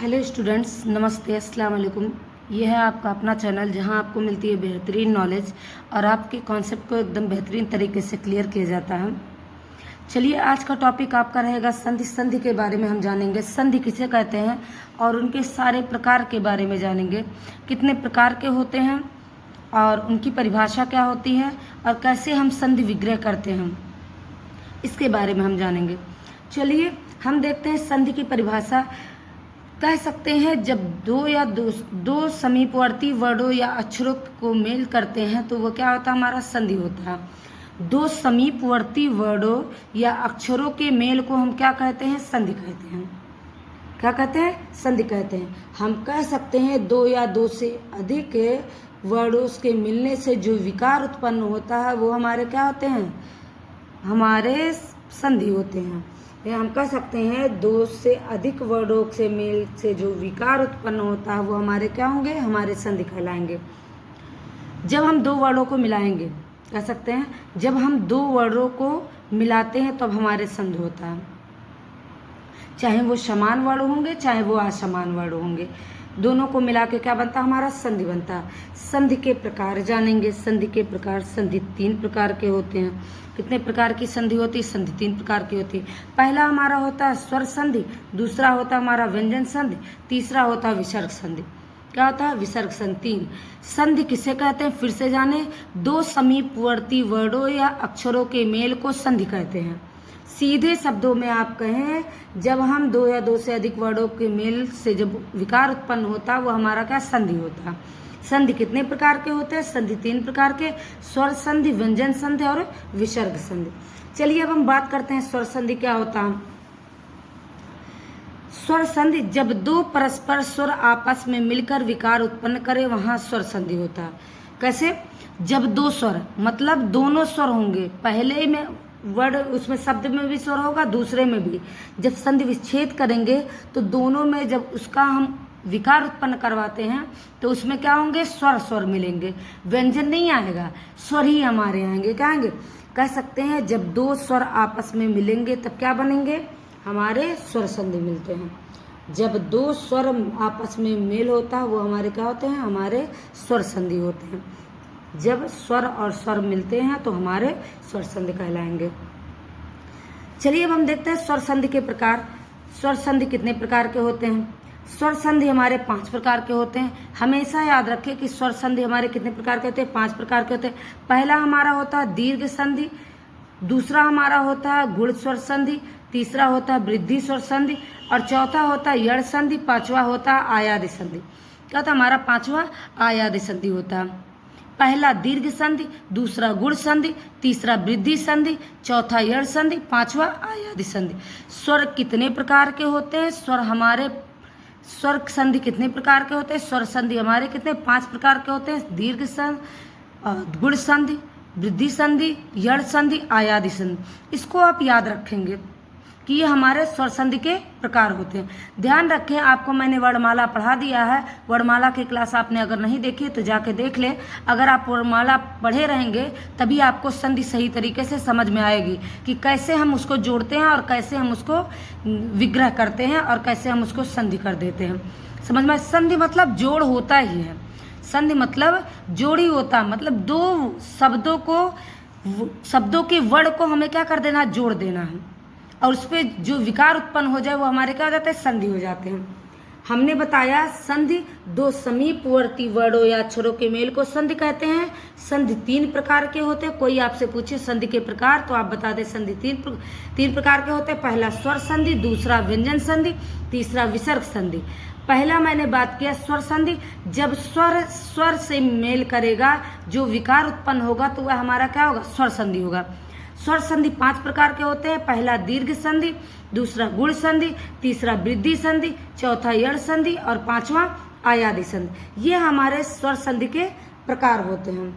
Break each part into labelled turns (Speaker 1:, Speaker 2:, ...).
Speaker 1: Hello students, नमस्ते, अस्सलाम वालेकुम। ये है आपका अपना चैनल जहां आपको मिलती है बेहतरीन नॉलेज और आपके कॉन्सेप्ट को एकदम बेहतरीन तरीके से क्लियर किया जाता है। चलिए, आज का टॉपिक आपका रहेगा संधि। संधि के बारे में हम जानेंगे, संधि किसे कहते हैं और उनके सारे प्रकार के बारे में जानेंगे। कितने प्रकार के होते हैं और उनकी परिभाषा क्या होती है और कैसे हम संधि विग्रह करते हैं, इसके बारे में हम जानेंगे। चलिए हम देखते हैं संधि की परिभाषा। कह सकते हैं जब दो समीपवर्ती वर्डों या अक्षरों को मेल करते हैं तो वो क्या होता है, हमारा संधि होता है। दो समीपवर्ती वर्डों या अक्षरों के मेल को हम क्या कहते हैं, संधि कहते हैं। क्या कहते हैं, संधि कहते हैं। हम कह सकते हैं दो या दो से अधिक वर्डों के मिलने से जो विकार उत्पन्न होता है वो हमारे क्या होते हैं, हमारे संधि होते हैं। या हम कह सकते हैं दो से अधिक वर्डों से मेल से जो विकार उत्पन्न होता है वो हमारे क्या होंगे, हमारे संधि कहलाएंगे। जब हम दो वर्डों को मिलाएंगे, कह सकते हैं जब हम दो वर्डों को मिलाते हैं तब हमारे संधि होता है। चाहे वो समान वर्ड होंगे चाहे वो असमान वर्ड होंगे, दोनों को मिला के क्या बनता है, हमारा संधि बनता है। संधि के प्रकार जानेंगे। संधि के प्रकार, संधि तीन प्रकार के होते हैं। कितने प्रकार की संधि होती है, संधि तीन प्रकार की होती है। पहला हमारा होता है स्वर संधि, दूसरा होता है हमारा व्यंजन संधि, तीसरा होता है विसर्ग संधि। क्या होता है, विसर्ग संधि। तीन संधि किसे कहते हैं, फिर से जाने। दो समीपवर्ती वर्डों या अक्षरों के मेल को संधि कहते हैं। सीधे शब्दों में आप कहें, जब हम दो या दो से अधिक वर्डों के मेल से जब विकार उत्पन्न होता है वो हमारा क्या, संधि होता है। संधि कितने प्रकार के होते हैं, संधि तीन प्रकार के, स्वर संधि, व्यंजन संधि और विसर्ग संधि। चलिए अब हम बात करते हैं स्वर संधि क्या होता है। स्वर संधि जब दो परस्पर स्वर आपस में मिलकर विकार उत्पन्न करे वहां स्वर संधि होता है। कैसे, जब दो स्वर मतलब दोनों स्वर होंगे, पहले में वर्ड उसमें शब्द में भी स्वर होगा, दूसरे में भी, जब संधि विच्छेद करेंगे तो दोनों में जब उसका हम विकार उत्पन्न करवाते हैं तो उसमें क्या होंगे, स्वर स्वर मिलेंगे, व्यंजन नहीं आएगा, स्वर ही हमारे आएंगे। क्या आएंगे, कह सकते हैं जब दो स्वर आपस में मिलेंगे तब क्या बनेंगे, हमारे स्वर संधि मिलते हैं। जब दो स्वर आपस में मेल होता है वो हमारे क्या होते हैं, हमारे स्वर संधि होते हैं। जब स्वर और स्वर मिलते हैं तो हमारे स्वर संधि कहलाएंगे। चलिए अब हम देखते हैं स्वर संधि के प्रकार। स्वर संधि कितने प्रकार के होते हैं। स्वर संधि हमारे 5 प्रकार के होते हैं। हमेशा याद रखें कि स्वर संधि हमारे कितने प्रकार के होते हैं, 5 प्रकार के होते हैं। पहला हमारा होता है दीर्घ संधि, दूसरा हमारा होता है गुण स्वर संधि, तीसरा होता है वृद्धि स्वर संधि और चौथा होता है यड़ संधि, पांचवा होता है आयादी संधि। क्या होता है, हमारा पांचवा आयादी संधि होता है। पहला दीर्घ संधि, दूसरा गुण संधि, तीसरा वृद्धि संधि, चौथा यड़ संधि, पांचवा आयादी संधि। स्वर कितने प्रकार के होते हैं, स्वर संधि कितने प्रकार के होते हैं, स्वर संधि हमारे कितने, 5 प्रकार के होते हैं। दीर्घ संधि, गुण संधि, वृद्धि संधि, यड़ संधि, आयादी संधि। इसको आप याद रखेंगे कि ये हमारे स्वर संधि के प्रकार होते हैं। ध्यान रखें, आपको मैंने वर्णमाला पढ़ा दिया है। वर्णमाला की क्लास आपने अगर नहीं देखी तो जाके देख लें। अगर आप वर्णमाला पढ़े रहेंगे तभी आपको संधि सही तरीके से समझ में आएगी कि कैसे हम उसको जोड़ते हैं और कैसे हम उसको विग्रह करते हैं और कैसे हम उसको संधि कर देते हैं। समझ में, संधि मतलब जोड़ होता ही है। संधि मतलब जोड़ी होता, मतलब दो शब्दों के वर्ड को हमें क्या कर देना, जोड़ देना है और उस पर जो विकार उत्पन्न हो जाए वो हमारे क्या हो जाते हैं, संधि हो जाते हैं। हमने बताया संधि दो समीपवर्ती वर्डों या अक्षरों के मेल को संधि कहते हैं। संधि 3 प्रकार के होते हैं। कोई आपसे पूछे संधि के प्रकार तो आप बता दें संधि तीन प्रकार के होते हैं। पहला स्वर संधि, दूसरा व्यंजन संधि, तीसरा विसर्ग संधि। पहला मैंने बात किया स्वर संधि, जब स्वर से मेल करेगा जो विकार उत्पन्न होगा तो वह हमारा क्या होगा, स्वर संधि होगा। स्वर संधि 5 प्रकार के होते हैं। पहला दीर्घ संधि, दूसरा गुण संधि, तीसरा वृद्धि संधि, चौथा यड़ संधि और पांचवा आयादी संधि। ये हमारे स्वर संधि के प्रकार होते हैं।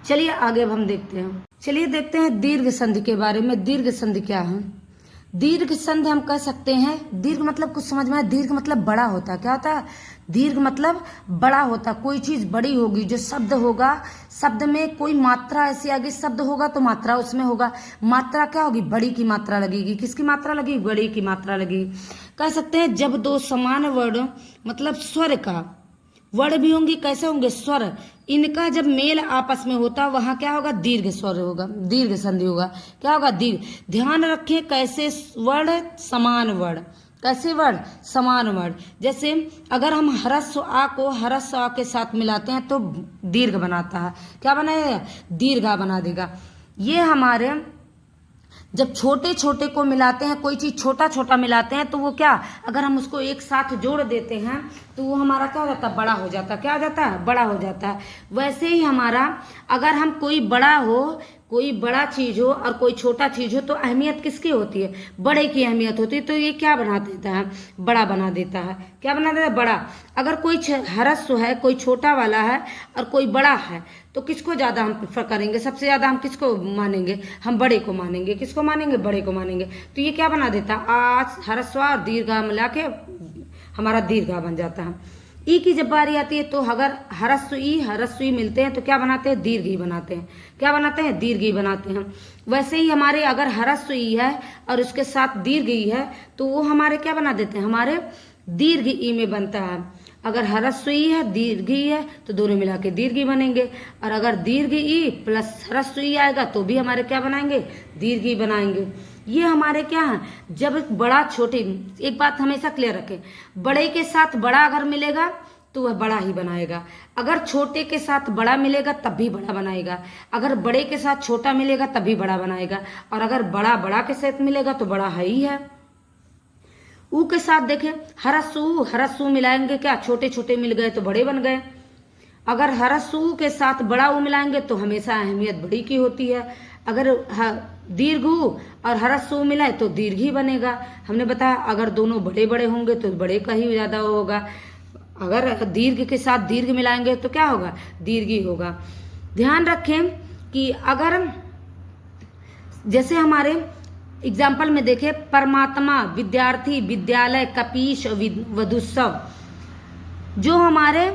Speaker 1: चलिए आगे अब हम देखते हैं। चलिए देखते हैं दीर्घ संधि के बारे में। दीर्घ संधि क्या है। दीर्घ संधि हम कह सकते हैं, दीर्घ मतलब कुछ समझ में आया, दीर्घ मतलब बड़ा होता है। क्या होता है, दीर्घ मतलब बड़ा होता, कोई चीज बड़ी होगी, जो शब्द होगा, शब्द में कोई मात्रा ऐसी आगे शब्द होगा तो मात्रा उसमें होगा, मात्रा क्या होगी, बड़ी की मात्रा लगेगी। किसकी मात्रा लगेगी, बड़ी की मात्रा लगेगी। कह सकते हैं जब दो समान वर्ण मतलब स्वर का वर्ण भी होंगे, कैसे होंगे, स्वर, इनका जब मेल आपस में होता वहां क्या होगा, दीर्घ स्वर होगा, दीर्घ संधि होगा, क्या होगा, दीर्घ। ध्यान रखें कैसे वर्ण, समान वर्ण, कैसे वर्ण, समान वर्ण। जैसे अगर हम ह्रस्व आ को ह्रस्व आ के साथ मिलाते हैं तो दीर्घ बनाता है, क्या बनाएगा, दीर्घा बना देगा। ये हमारे जब छोटे छोटे को मिलाते हैं, कोई चीज छोटा छोटा मिलाते हैं तो वो क्या, अगर हम उसको एक साथ जोड़ देते हैं तो वो हमारा क्या हो जाता है, बड़ा हो जाता है, क्या हो जाता है, बड़ा हो जाता है। वैसे ही हमारा अगर हम कोई बड़ा हो, कोई बड़ा चीज हो और कोई छोटा चीज हो तो अहमियत किसकी होती है, बड़े की अहमियत होती है। तो ये क्या बना देता है, बड़ा बना देता है, क्या बना देता है, बड़ा। अगर कोई ह्रस्व है, कोई छोटा वाला है और कोई बड़ा है तो किसको ज्यादा हम प्रेफर करेंगे, सबसे ज्यादा हम किसको मानेंगे, हम बड़े को मानेंगे, किसको मानेंगे, बड़े को मानेंगे। तो ये क्या बना देता है, आज ह्रस्व और दीर्घा मिला के हमारा दीर्घा बन जाता है। ई की जब बारी आती है तो अगर ह्रस्व ई मिलते हैं तो क्या बनाते हैं, दीर्घ ई बनाते हैं, क्या बनाते हैं, दीर्घ ई बनाते हैं। वैसे ही हमारे अगर ह्रस्व ई है और उसके साथ दीर्घ ई है तो वो हमारे क्या बना देते हैं, हमारे दीर्घ ई में बनता है। अगर ह्रस्व ई है, दीर्घ ई है तो दोनों मिला के दीर्घ ई बनेंगे। और अगर दीर्घ ई प्लस ह्रस्व ई आएगा तो भी हमारे क्या बनाएंगे, दीर्घ ई बनाएंगे। ये हमारे क्या है, जब बड़ा छोटे, एक बात हमेशा क्लियर रखें, बड़े के साथ बड़ा अगर मिलेगा तो वह बड़ा ही बनाएगा, अगर छोटे के साथ बड़ा मिलेगा तब भी बड़ा बनाएगा, अगर बड़े के साथ छोटा मिलेगा तब भी बड़ा बनाएगा, और अगर बड़ा बड़ा के साथ मिलेगा तो बड़ा है ही है। ऊ के साथ देखें, ह्रस्व मिलाएंगे, क्या छोटे छोटे मिल गए तो बड़े बन गए। अगर ह्रस्व के साथ बड़ा ऊ मिलाएंगे तो हमेशा अहमियत बड़ी की होती है। अगर दीर्घ और ह्रस्व मिलाए तो दीर्घ ही बनेगा। हमने बताया अगर दोनों बड़े बड़े होंगे तो बड़े का ही ज्यादा होगा, अगर दीर्घ के साथ दीर्घ मिलाएंगे तो क्या होगा, दीर्घ ही होगा। ध्यान रखें कि अगर जैसे हमारे एग्जाम्पल में देखें, परमात्मा, विद्यार्थी, विद्यालय, कपीश, वधुत्सव, जो हमारे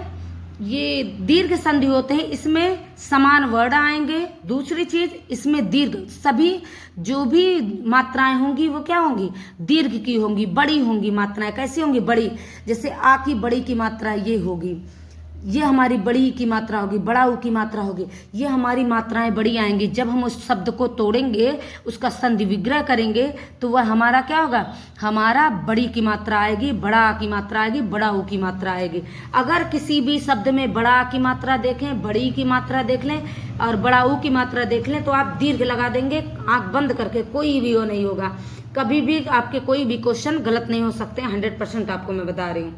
Speaker 1: ये दीर्घ संधि होते हैं इसमें समान वर्ण आएंगे। दूसरी चीज, इसमें दीर्घ, सभी जो भी मात्राएं होंगी वो क्या होंगी, दीर्घ की होंगी, बड़ी होंगी मात्राएं। कैसी होंगी, बड़ी। जैसे आ की बड़ी की मात्रा ये होगी, ये हमारी बड़ी की मात्रा होगी, बड़ा ऊ की मात्रा होगी, ये हमारी मात्राएं बड़ी आएंगी। जब हम उस शब्द को तोड़ेंगे, उसका संधि विग्रह करेंगे तो वह हमारा क्या होगा, हमारा बड़ी की मात्रा आएगी, बड़ा आ की मात्रा आएगी, बड़ा ऊ की मात्रा आएगी। अगर किसी भी शब्द में बड़ा आ की मात्रा देखें, बड़ी की मात्रा देख लें और बड़ा ऊ की मात्रा देख लें तो आप दीर्घ लगा देंगे आंख बंद करके, कोई भी वो नहीं होगा। कभी भी आपके कोई भी क्वेश्चन गलत नहीं हो सकते, 100% आपको मैं बता रही हूँ,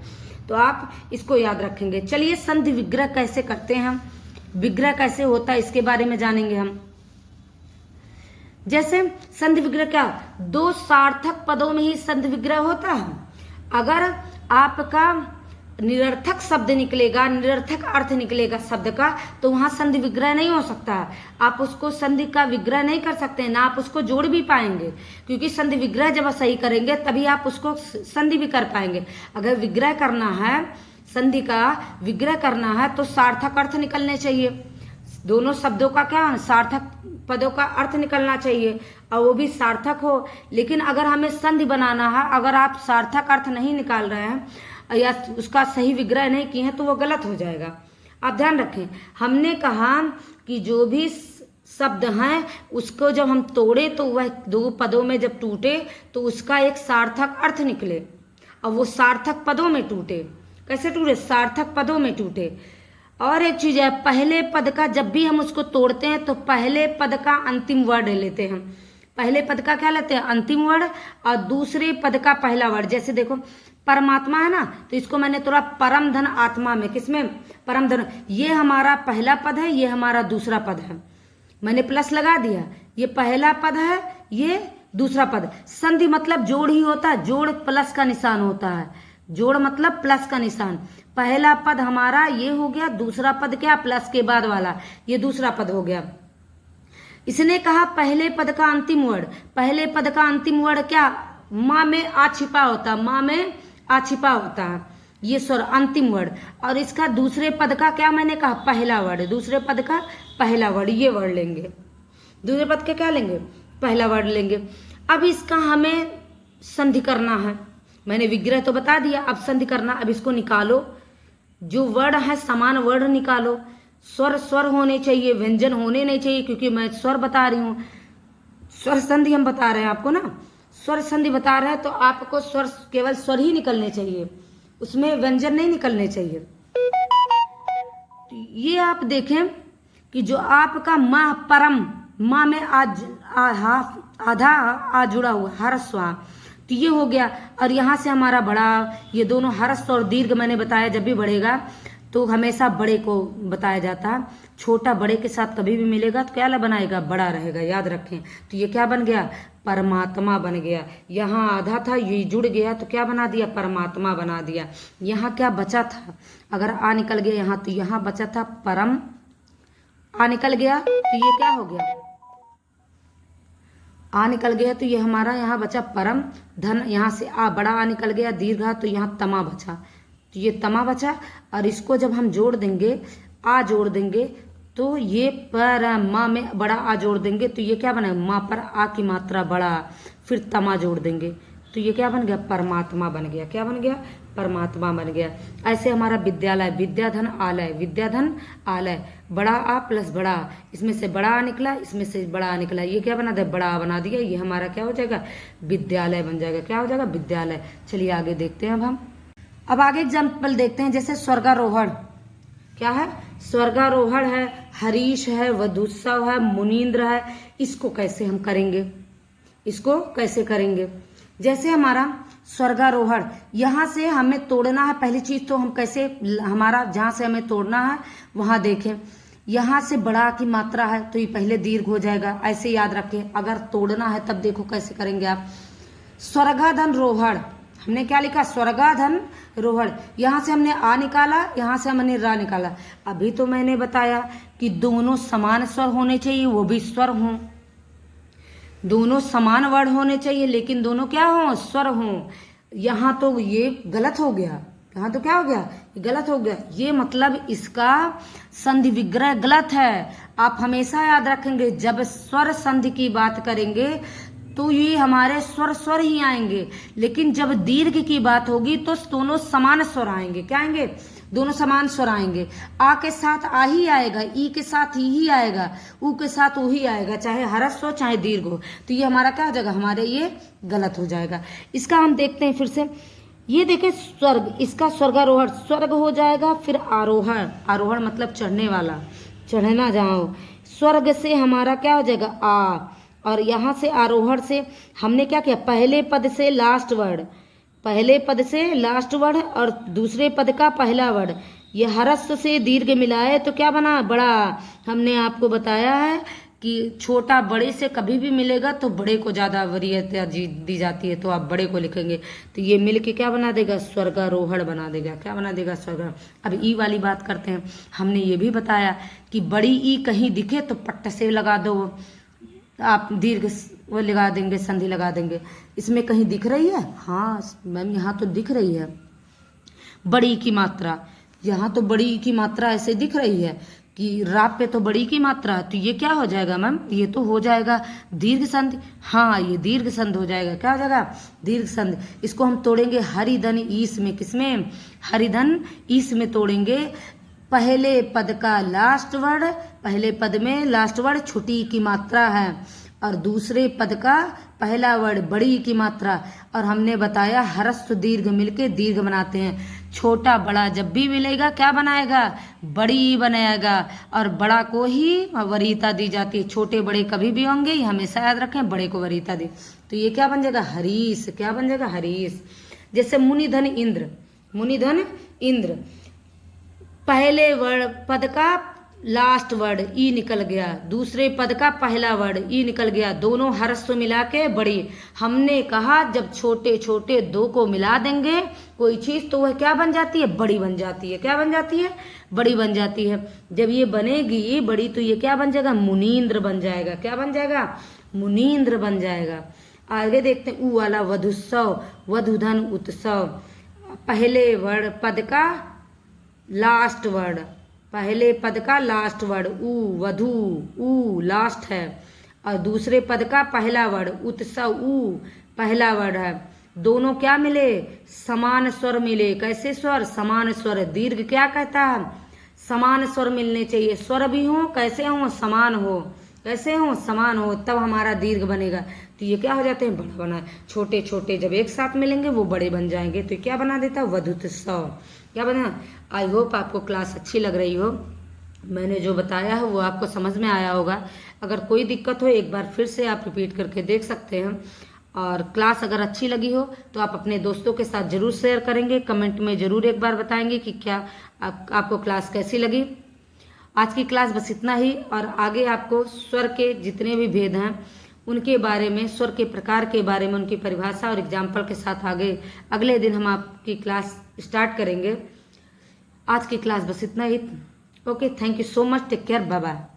Speaker 1: तो आप इसको याद रखेंगे। चलिए संधि विग्रह कैसे करते हैं हम, विग्रह कैसे होता है इसके बारे में जानेंगे हम। जैसे संधि विग्रह क्या, दो सार्थक पदों में ही संधि विग्रह होता है। अगर आपका निरर्थक शब्द निकलेगा, निरर्थक अर्थ निकलेगा शब्द का, तो वहां संधि विग्रह नहीं हो सकता। आप उसको संधि का विग्रह नहीं कर सकते, ना आप उसको जोड़ भी पाएंगे, क्योंकि संधि विग्रह जब आप सही करेंगे तभी आप उसको संधि भी कर पाएंगे। अगर विग्रह करना है, संधि का विग्रह करना है तो सार्थक अर्थ निकलने चाहिए। दोनों शब्दों का क्या, सार्थक पदों का अर्थ निकलना चाहिए और वो भी सार्थक हो। लेकिन अगर हमें संधि बनाना है, अगर आप सार्थक अर्थ नहीं निकाल रहे हैं या उसका सही विग्रह नहीं किए हैं तो वो गलत हो जाएगा। आप ध्यान रखें, हमने कहा कि जो भी शब्द हैं उसको जब हम तोड़े तो वह दो पदों में जब टूटे तो उसका एक सार्थक अर्थ निकले, और वो सार्थक पदों में टूटे। कैसे टूटे, सार्थक पदों में टूटे। और एक चीज है, पहले पद का जब भी हम उसको तोड़ते हैं तो पहले पद का अंतिम वर्ड लेते हैं। पहले पद का क्या लेते हैं, अंतिम वर्ड, और दूसरे पद का पहला वर्ड। जैसे देखो परमात्मा है ना, तो इसको मैंने तोड़ा परम धन आत्मा में, किसमें, परम धन। ये हमारा पहला पद है, ये हमारा दूसरा पद है, मैंने प्लस लगा दिया। ये पहला पद है, ये दूसरा पद। संधि मतलब जोड़ ही होता है, जोड़ प्लस का निशान होता है, जोड़ मतलब प्लस का निशान। पहला पद हमारा ये हो गया, दूसरा पद क्या, प्लस के बाद वाला, ये दूसरा पद हो गया। इसने कहा पहले पद का अंतिम वर्ड, पहले पद का अंतिम वर्ड क्या, माँ में आ छिपा होता है, माँ में आ छिपा होता है, ये स्वर अंतिम वर्ड। और इसका दूसरे पद का क्या मैंने कहा, पहला वर्ड, दूसरे पद का पहला वर्ड, ये वर्ड लेंगे। दूसरे पद का क्या लेंगे, पहला वर्ड लेंगे। अब इसका हमें संधि करना है, मैंने विग्रह तो बता दिया, अब संधि करना। अब इसको निकालो, जो वर्ण है समान वर्ण निकालो। स्वर स्वर होने चाहिए, व्यंजन होने नहीं चाहिए, क्योंकि मैं स्वर बता रही हूँ। स्वर संधि हम बता रहे हैं आपको ना, स्वर संधि बता रहे हैं, तो आपको स्वर केवल स्वर ही निकलने चाहिए, उसमें व्यंजन नहीं निकलने चाहिए। तो ये आप देखें कि जो आपका माँ परम, माँ में आज आधा आ जुड़ा हुआ हरस्व, तो ये हो गया। और यहाँ से हमारा बड़ा, ये दोनों हरस्व और दीर्घ मैंने बताया जब भी बढ़ेगा तो हमेशा बड़े को बताया जाता है। छोटा बड़े के साथ कभी भी मिलेगा तो क्या बनाएगा, बड़ा रहेगा, याद रखें। तो ये क्या बन गया, परमात्मा बन गया। यहाँ आधा था, ये जुड़ गया तो क्या बना दिया, परमात्मा बना दिया। यहाँ क्या बचा था, अगर आ निकल गया यहाँ, तो यहाँ बचा था परम, आ निकल गया तो ये क्या हो गया, आ निकल गया तो ये हमारा यहाँ बचा परम धन। यहाँ से आ बड़ा आ निकल गया, दीर्घा, तो यहाँ तमा बचा, तो ये तमा बचा। और इसको जब हम जोड़ देंगे, आ जोड़ देंगे, तो ये पर माँ में बड़ा आ जोड़ देंगे तो ये क्या बना, माँ पर आ की मात्रा बड़ा, फिर तमा जोड़ देंगे तो ये क्या बन गया, परमात्मा बन गया। क्या बन गया, परमात्मा बन गया। ऐसे हमारा विद्यालय, विद्याधन आलय, विद्याधन आलय, बड़ा आ प्लस बड़ा आ, इसमें से बड़ा आ निकला, इसमें से बड़ा आ निकला, ये क्या बना दिया, बड़ा आ बना दिया। ये हमारा क्या हो जाएगा, विद्यालय बन जाएगा। क्या हो जाएगा, विद्यालय। चलिए आगे देखते हैं। अब आगे एग्जाम्पल देखते हैं, जैसे स्वर्गारोहण। क्या है, स्वर्गारोहण है, हरीश है, वधुत्सव है, मुनीन्द्र है। इसको कैसे हम करेंगे, इसको कैसे करेंगे। जैसे हमारा स्वर्गारोहण, यहाँ से हमें तोड़ना है। पहली चीज तो हम कैसे, हमारा जहाँ से हमें तोड़ना है वहां देखें, यहाँ से बड़ा की मात्रा है तो ये पहले दीर्घ हो जाएगा, ऐसे याद रखें। अगर तोड़ना है तब देखो कैसे करेंगे आप। स्वर्गाधन रोहण, हमने क्या लिखा, स्वर्गाधन रोहण। यहाँ से हमने आ निकाला, यहाँ से हमने रा निकाला। अभी तो मैंने बताया कि दोनों समान स्वर होने चाहिए, वो भी स्वर हों, दोनों समान वर्ण होने चाहिए, लेकिन दोनों क्या हो, स्वर हों। यहाँ तो ये गलत हो गया, यहाँ तो क्या हो गया, गलत हो गया। ये मतलब इसका संधि विग्रह गलत है। आप हमेशा याद रखेंगे, जब स्वर संधि की बात करेंगे तो ये हमारे स्वर स्वर ही आएंगे, लेकिन जब दीर्घ की बात होगी तो दोनों समान स्वर आएंगे। क्या आएंगे, दोनों समान स्वर आएंगे। आ के साथ आ ही आएगा, ई के साथ ही आएगा, ऊ के साथ ऊ ही आएगा, चाहे हरस्व हो चाहे दीर्घ हो। तो ये हमारा क्या हो जाएगा, हमारे ये गलत हो जाएगा। इसका हम देखते हैं फिर से। ये देखें स्वर्ग, इसका स्वर्गारोहण, स्वर्ग हो जाएगा। फिर आरोहण, आरोहण मतलब चढ़ने वाला, चढ़ना जाओ। स्वर्ग से हमारा क्या हो जाएगा, आ, और यहाँ से आरोहण से हमने क्या किया, पहले पद से लास्ट वर्ड, पहले पद से लास्ट वर्ड और दूसरे पद का पहला वर्ड, ये हरस्व से दीर्घ मिलाए तो क्या बना, बड़ा। हमने आपको बताया है कि छोटा बड़े से कभी भी मिलेगा तो बड़े को ज़्यादा वरीयता दी जाती है, तो आप बड़े को लिखेंगे तो ये मिल के क्या बना देगा, स्वर्गारोहण बना देगा। क्या बना देगा, स्वर्ग। अब ई वाली बात करते हैं। हमने ये भी बताया कि बड़ी ई कहीं दिखे तो पट्ट से लगा दो, आप दीर्घ वो लगा देंगे, संधि लगा देंगे। इसमें कहीं दिख रही है, हाँ मैम यहाँ तो दिख रही है बड़ी की मात्रा, यहाँ तो बड़ी की मात्रा ऐसे दिख रही है कि राप पे तो बड़ी की मात्रा, तो ये क्या हो जाएगा मैम, ये तो हो जाएगा दीर्घ संधि। हाँ ये दीर्घ संधि हो जाएगा। क्या हो जाएगा, दीर्घ संधि। इसको हम तोड़ेंगे हरिधन ईस में, किसमें, हरिधन ईस में तोड़ेंगे। पहले पद का लास्ट वर्ड, पहले पद में लास्ट वर्ड छुटी की मात्रा है और दूसरे पद का पहला वर्ड बड़ी की मात्रा। और हमने बताया हरस्व दीर्घ मिलके दीर्घ बनाते हैं। छोटा बड़ा जब भी मिलेगा क्या बनाएगा, बड़ी बनाएगा, और बड़ा को ही वरीयता दी जाती है। छोटे बड़े कभी भी होंगे, ये हमेशा याद रखें, बड़े को वरीयता दी। तो ये क्या बन जाएगा, हरीश। क्या बन जाएगा, हरीश। जैसे मुनिधन इंद्र, मुनिधन इंद्र, पहले वर्ड पद का लास्ट वर्ड ई निकल गया, दूसरे पद का पहला वर्ड ई निकल गया, दोनों हरस्व मिला के बड़ी। हमने कहा जब छोटे छोटे दो को मिला देंगे कोई चीज तो वह क्या बन जाती है, बड़ी बन जाती है। क्या बन जाती है, बड़ी बन जाती है। जब ये बनेगी बड़ी तो ये क्या बन जाएगा, मुनीन्द्र बन जाएगा। क्या बन जाएगा, मुनीन्द्र बन जाएगा। आगे देखते हैं, ऊ वाला वधुत्सव, वधुधन उत्सव, पहले वर्ड पद का लास्ट वर्ड, पहले पद का लास्ट वर्ड ऊ, वधु, ऊ लास्ट है, और दूसरे पद का पहला वर्ड उत्सव, ऊ पहला वर्ड है। दोनों क्या मिले, समान स्वर मिले। कैसे स्वर, समान स्वर। दीर्घ क्या कहता है, समान स्वर मिलने चाहिए, स्वर भी हो कैसे हो, समान हो। कैसे हो, समान हो, तब हमारा दीर्घ बनेगा। तो ये क्या हो जाते हैं, बड़ा बना। छोटे छोटे जब एक साथ मिलेंगे वो बड़े बन जाएंगे। तो क्या बना देता है, वधुत स। क्या बना। आई होप आपको क्लास अच्छी लग रही हो। मैंने जो बताया है वो आपको समझ में आया होगा। अगर कोई दिक्कत हो एक बार फिर से आप रिपीट करके देख सकते हैं। और क्लास अगर अच्छी लगी हो तो आप अपने दोस्तों के साथ जरूर शेयर करेंगे, कमेंट में जरूर एक बार बताएंगे कि क्या आपको क्लास कैसी लगी। आज की क्लास बस इतना ही, और आगे आपको स्वर के जितने भी भेद हैं उनके बारे में, स्वर के प्रकार के बारे में, उनकी परिभाषा और एग्जाम्पल के साथ आगे अगले दिन हम आपकी क्लास स्टार्ट करेंगे। आज की क्लास बस इतना ही। Okay, thank you so much, take care, bye bye.